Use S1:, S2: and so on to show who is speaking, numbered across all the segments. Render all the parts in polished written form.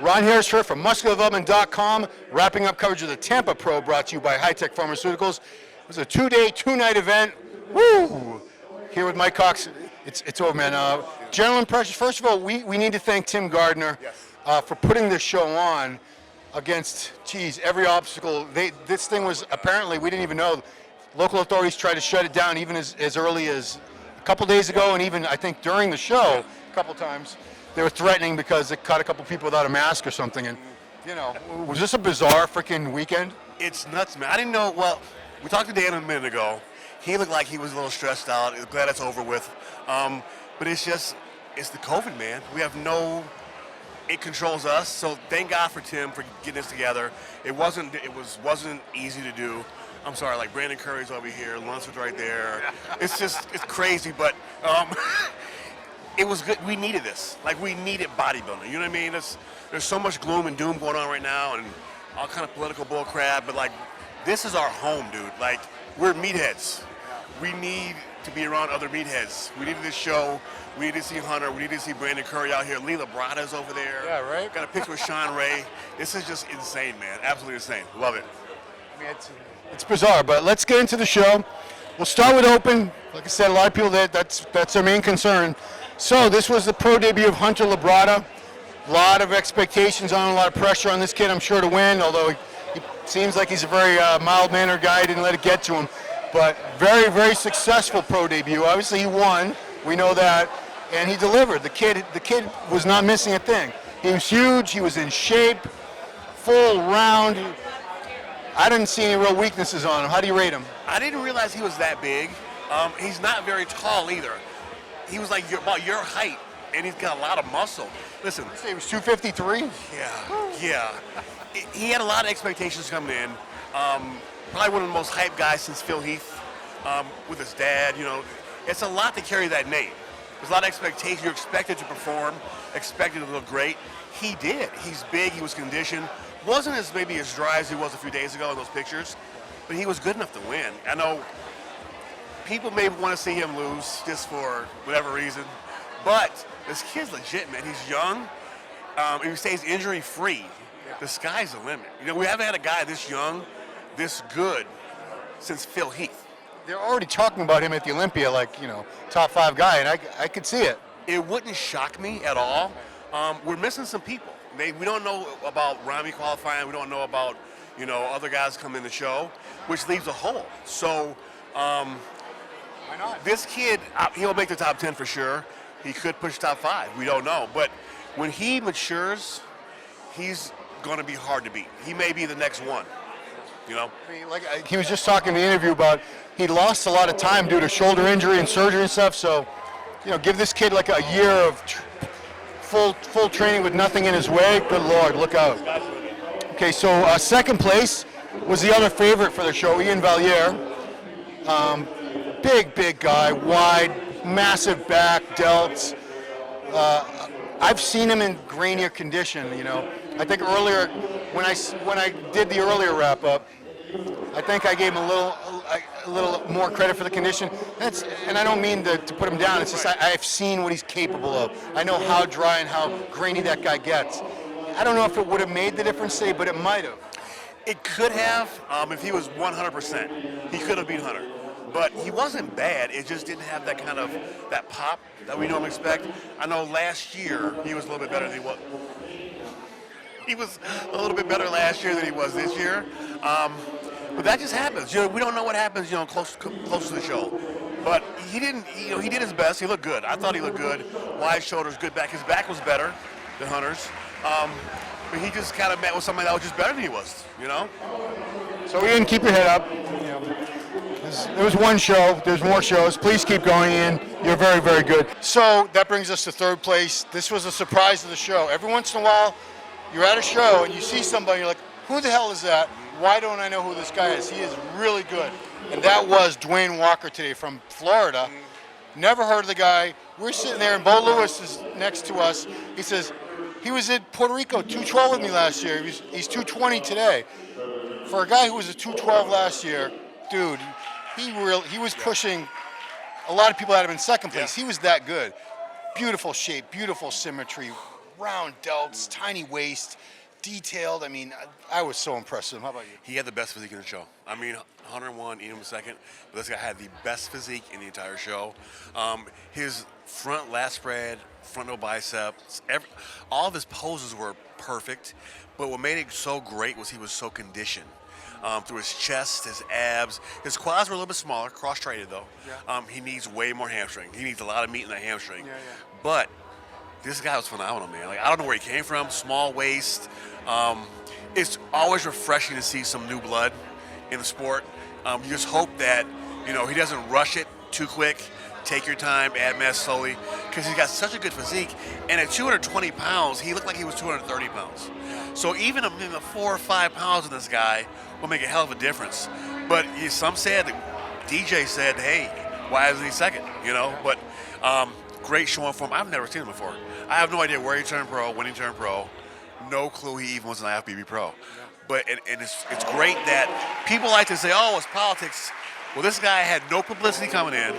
S1: Ron Harris here from MuscularDevelopment.com, wrapping up coverage of the Tampa Pro, brought to you by High-Tech Pharmaceuticals. It was a two-day, two-night event. Woo! Here with Mike Cox. It's over, man. General impressions. First of all, we need to thank Tim Gardner for putting this show on against, every obstacle. This thing was apparently, we didn't even know, local authorities tried to shut it down even as early as a couple days ago, and even I think during the show a couple times. They were threatening because it caught a couple people without a mask or something. And, you know, was this a bizarre freaking weekend?
S2: It's nuts, man. I didn't know. Well, we talked to Dan a minute ago. He looked like he was a little stressed out. Glad it's over with. But it's the COVID, man. We have it controls us. So thank God for Tim for getting this together. It wasn't easy to do. I'm sorry, like Brandon Curry's over here, Lunsford's right there. It's crazy, but it was good. We needed this. Like, we needed bodybuilding. You know what I mean? There's so much gloom and doom going on right now and all kind of political bull crap, but like, this is our home, dude. Like, we're meatheads. We need to be around other meatheads. We needed this show. We need to see Hunter. We need to see Brandon Curry out here. Labrada's over there.
S1: Yeah, right?
S2: Got a picture with Sean Ray. This is just insane, man. Absolutely insane. Love it.
S1: I mean, it's bizarre, but let's get into the show. We'll start with open. Like I said, a lot of people, that's their main concern. So this was the pro debut of Hunter Labrada. A lot of expectations on, a lot of pressure on this kid, I'm sure, to win, although he seems like he's a very mild-mannered guy. Didn't let it get to him. But very, very successful pro debut. Obviously, he won. We know that. And he delivered. The kid was not missing a thing. He was huge. He was in shape, full round. I didn't see any real weaknesses on him. How do you rate him?
S2: I didn't realize he was that big. He's not very tall either. He was like about your height, and he's got a lot of muscle. Listen.
S1: You say he was 253?
S2: Yeah. He had a lot of expectations coming in. Probably one of the most hyped guys since Phil Heath with his dad. You know, it's a lot to carry that name. There's a lot of expectations. You're expected to perform, expected to look great. He did. He's big. He was conditioned. Wasn't maybe as dry as he was a few days ago in those pictures, but he was good enough to win. I know people may want to see him lose just for whatever reason, but this kid's legit, man. He's young. If he stays injury-free, the sky's the limit. You know, we haven't had a guy this young, this good since Phil Heath.
S1: They're already talking about him at the Olympia, like, you know, top 5 guy, and I could see it.
S2: It wouldn't shock me at all. We're missing some people. We don't know about Rami qualifying. We don't know about, you know, other guys coming in the show, which leaves a hole. So,
S1: why not?
S2: This kid, he'll make the top 10 for sure. He could push top 5. We don't know. But when he matures, he's going to be hard to beat. He may be the next one, you know?
S1: I mean, like, he was just talking in the interview about he lost a lot of time due to shoulder injury and surgery and stuff. So, you know, give this kid like a year of full training with nothing in his way. Good Lord, look out. Okay, so second place was the other favorite for the show, Ian Valliere. Big guy, wide, massive back, delts. I've seen him in grainier condition, you know. I think earlier, when I did the earlier wrap-up, I think I gave him a little more credit for the condition. And I don't mean to put him down. It's just I've seen what he's capable of. I know how dry and how grainy that guy gets. I don't know if it would have made the difference today, but it might have.
S2: It could have, if he was 100%. He could have beat Hunter. But he wasn't bad. It just didn't have that kind of, that pop that we normally expect. I know last year he was a little bit better than he was. He was a little bit better last year than he was this year. But that just happens. You know, we don't know what happens, you know, close to the show. But he didn't, you know, he did his best. He looked good. I thought he looked good. Wide shoulders, good back. His back was better than Hunter's. But he just kind of met with somebody that was just better than he was, you know?
S1: So Ian, keep your head up. You know, there was one show. There's more shows. Please keep going, Ian. You're very, very good. So that brings us to third place. This was a surprise of the show. Every once in a while, you're at a show and you see somebody, you're like, who the hell is that? Why don't I know who this guy is? He is really good. And that was Dwayne Walker today from Florida. Never heard of the guy. We're sitting there and Bo Lewis is next to us. He says, he was in Puerto Rico 212 with me last year. He's 220 today. For a guy who was a 212 last year, dude, he was pushing. A lot of people had him in second place. He was that good. Beautiful shape, beautiful symmetry, round delts, tiny waist, detailed. I mean, I was so impressed with him. How about you?
S2: He had the best physique in the show. I mean, 101, Ian was second, but this guy had the best physique in the entire show. His front lat spread, front no biceps, all of his poses were perfect, but what made it so great was he was so conditioned. Through his chest, his abs. His quads were a little bit smaller, cross-traited though. Yeah. He needs way more hamstring. He needs a lot of meat in that hamstring. Yeah. But this guy was phenomenal, man. Like, I don't know where he came from, small waist. It's always refreshing to see some new blood in the sport. You just hope that, he doesn't rush it too quick. Take your time, add mass slowly, because he's got such a good physique. And at 220 pounds, he looked like he was 230 pounds. So even the 4 or 5 pounds of this guy will make a hell of a difference. But some said, DJ said, hey, why isn't he second? But great showing for him. I've never seen him before. I have no idea where he turned pro, when he turned pro. No clue he even was an IFBB pro. But it's great that people like to say, oh, it's politics. Well, this guy had no publicity coming in.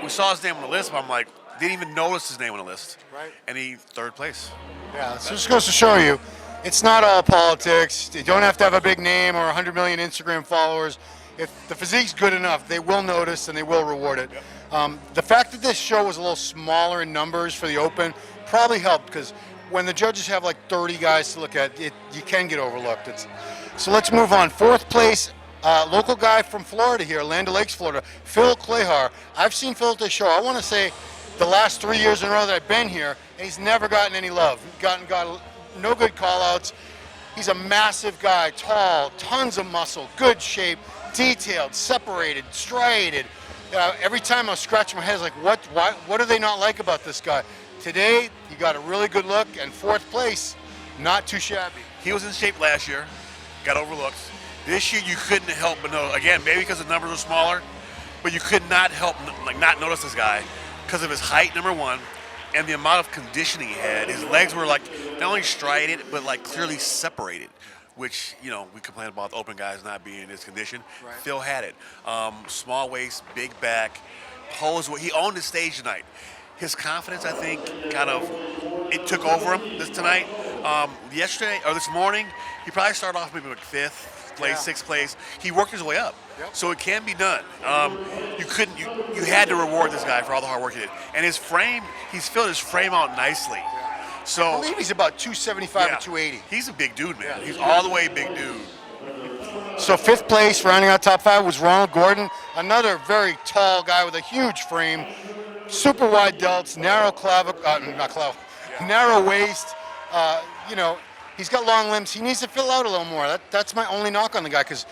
S2: We saw his name on the list, but I'm like, didn't even notice his name on the list. Right. And he third place.
S1: Yeah, so this goes to show you, it's not all politics. You don't have to have a big name or 100 million Instagram followers. If the physique's good enough, they will notice and they will reward it. Yep. The fact that this show was a little smaller in numbers for the Open probably helped, because when the judges have like 30 guys to look at, you can get overlooked. So let's move on. Fourth place, local guy from Florida here, Land O'Lakes, Florida, Phil Klahar. I've seen Phil at this show, I want to say, the last 3 years in a row that I've been here, and he's never gotten any love. Got no good call-outs. He's a massive guy, tall, tons of muscle, good shape, detailed, separated, striated. Every time I was scratching my head, I was like, what do they not like about this guy? Today, he got a really good look, and fourth place, not too shabby.
S2: He was in shape last year, got overlooked. This year, you couldn't help but know, again, maybe because the numbers were smaller, but you could not help not notice this guy because of his height, number one, and the amount of conditioning he had. His legs were like not only striated, but like clearly separated, which, we complain about the open guys not being in this condition. Right. Phil had it. Small waist, big back, pose. He owned the stage tonight. His confidence, I think, it took over him tonight. Yesterday, or this morning, he probably started off maybe like fifth place, sixth place. He worked his way up. Yep. So it can be done. You had to reward this guy for all the hard work he did. And his frame, he's filled his frame out nicely. Yeah. So
S1: I believe he's about 275 or 280.
S2: He's a big dude, man. Yeah. He's all the way big dude.
S1: So fifth place, rounding out top five, was Ronald Gordon, another very tall guy with a huge frame, super wide delts, narrow narrow waist. He's got long limbs. He needs to fill out a little more. That's my only knock on the guy, because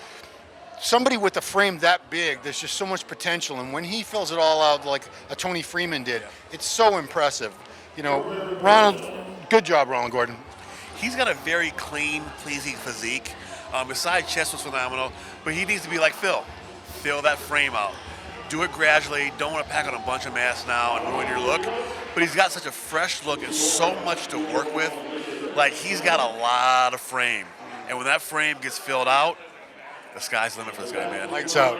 S1: somebody with a frame that big, there's just so much potential. And when he fills it all out like a Tony Freeman did, it's so impressive. Ronald, good job, Ronald Gordon.
S2: He's got a very clean, pleasing physique. His side chest was phenomenal, but he needs to be like Phil. Fill that frame out. Do it gradually. Don't want to pack on a bunch of mass now and ruin your look. But he's got such a fresh look and so much to work with. Like, he's got a lot of frame. And when that frame gets filled out, the sky's the limit for this guy, man.
S1: Lights out.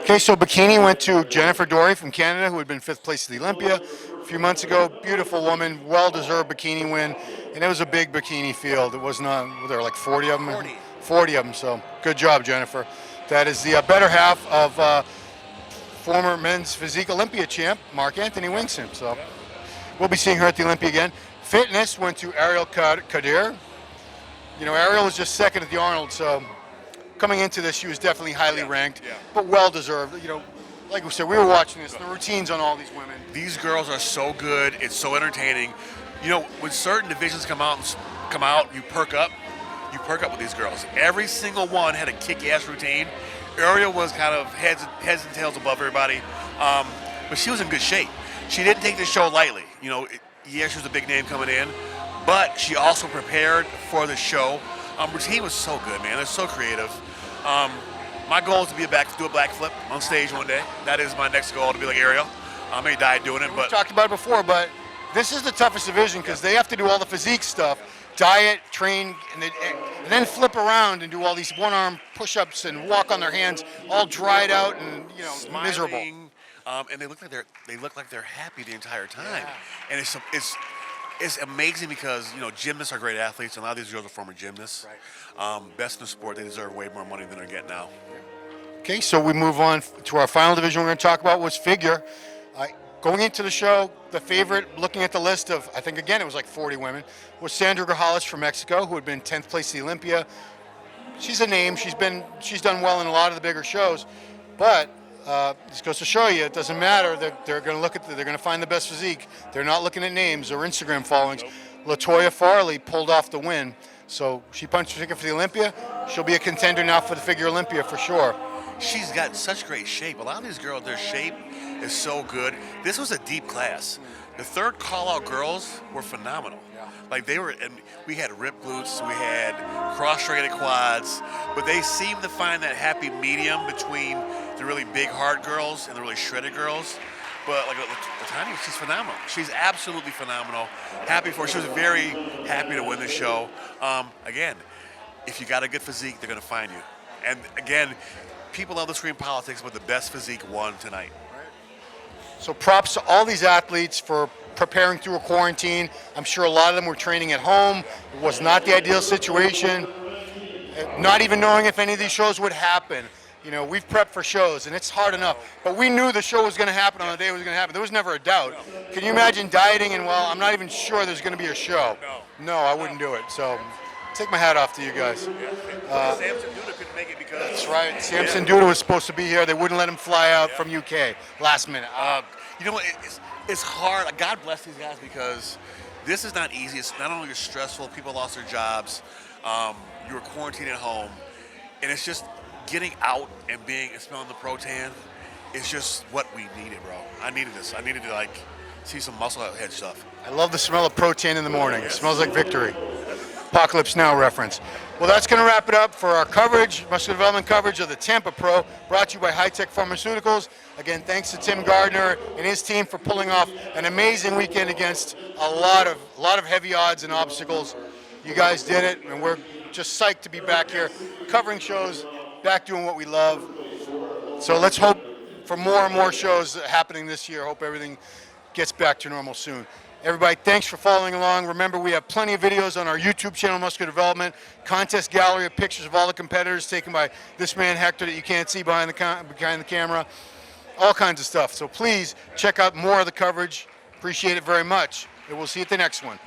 S1: Okay, so bikini went to Jennifer Dory from Canada, who had been fifth place at the Olympia a few months ago. Beautiful woman, well-deserved bikini win. And it was a big bikini field. It was not, there were like 40 of them? 40 of them, so good job, Jennifer. That is the better half of former men's physique Olympia champ, Mark Anthony Wingson. So we'll be seeing her at the Olympia again. Fitness went to Ariel Cadir. Ariel was just second at the Arnold, so coming into this, she was definitely highly ranked, but well-deserved. Like we said, we were watching this, the routines on all these women.
S2: These girls are so good. It's so entertaining. When certain divisions come out, you perk up. You perk up with these girls. Every single one had a kick-ass routine. Ariel was kind of heads and tails above everybody, but she was in good shape. She didn't take the show lightly. She was a big name coming in, but she also prepared for the show. Routine was so good, man. They're so creative. My goal is to do a backflip on stage one day. That is my next goal, to be like Ariel. I may die doing it, but
S1: we talked about it before. But this is the toughest division because they have to do all the physique stuff, diet, train, and then flip around and do all these one-arm push-ups and walk on their hands, all dried out and
S2: smiling, miserable. And they look like they're happy the entire time.
S1: Yeah.
S2: And it's it's amazing because, gymnasts are great athletes, and a lot of these girls are former gymnasts. Best in the sport, they deserve way more money than they're getting now.
S1: Okay, so we move on to our final division we're going to talk about was figure. Going into the show, the favorite, looking at the list of, I think again it was like 40 women, was Sandra Grajales from Mexico, who had been 10th place at the Olympia. She's a name. She's done well in a lot of the bigger shows, but this goes to show you it doesn't matter. They're going to they're going to find the best physique. They're not looking at names or Instagram followings. Nope. LaToya Farley pulled off the win, so she punched her ticket for the Olympia. She'll be a contender now for the Figure Olympia for sure.
S2: She's got such great shape. A lot of these girls, their shape is so good. This was a deep class. The third call-out girls were phenomenal. Yeah. Like and we had ripped glutes, we had cross-straight quads, but they seemed to find that happy medium between the really big, hard girls and the really shredded girls. But like Latanya, she's phenomenal. She's absolutely phenomenal. Happy for her. She was very happy to win the show. Again, if you got a good physique, they're going to find you. And again, people love to scream politics, but the best physique won tonight.
S1: So props to all these athletes for preparing through a quarantine. I'm sure a lot of them were training at home. It was not the ideal situation. Not even knowing if any of these shows would happen. We've prepped for shows, and it's hard enough. But we knew the show was going to happen on the day it was going to happen. There was never a doubt. Can you imagine dieting and, I'm not even sure there's going to be a show? No, I wouldn't do it. So take my hat off to you guys.
S2: Samson Duda couldn't make it because...
S1: That's right. Samson Duda was supposed to be here. They wouldn't let him fly out from UK last minute.
S2: You know what? It's hard. God bless these guys because this is not easy. It's not only stressful. People lost their jobs. You were quarantined at home. And it's just getting out and smelling the Protan. It's just what we needed, bro. I needed this. I needed to, see some muscle head stuff.
S1: I love the smell of Protan in the morning. It smells like victory. Apocalypse Now reference. Well, that's going to wrap it up for our coverage, muscular development coverage of the Tampa Pro, brought to you by High Tech Pharmaceuticals. Again, thanks to Tim Gardner and his team for pulling off an amazing weekend against a lot of heavy odds and obstacles. You guys did it, and we're just psyched to be back here covering shows, back doing what we love. So let's hope for more and more shows happening this year. Hope everything gets back to normal soon. Everybody, thanks for following along. Remember, we have plenty of videos on our YouTube channel, Muscular Development, contest gallery of pictures of all the competitors taken by this man, Hector, that you can't see behind the camera, all kinds of stuff. So please check out more of the coverage. Appreciate it very much. And we'll see you at the next one.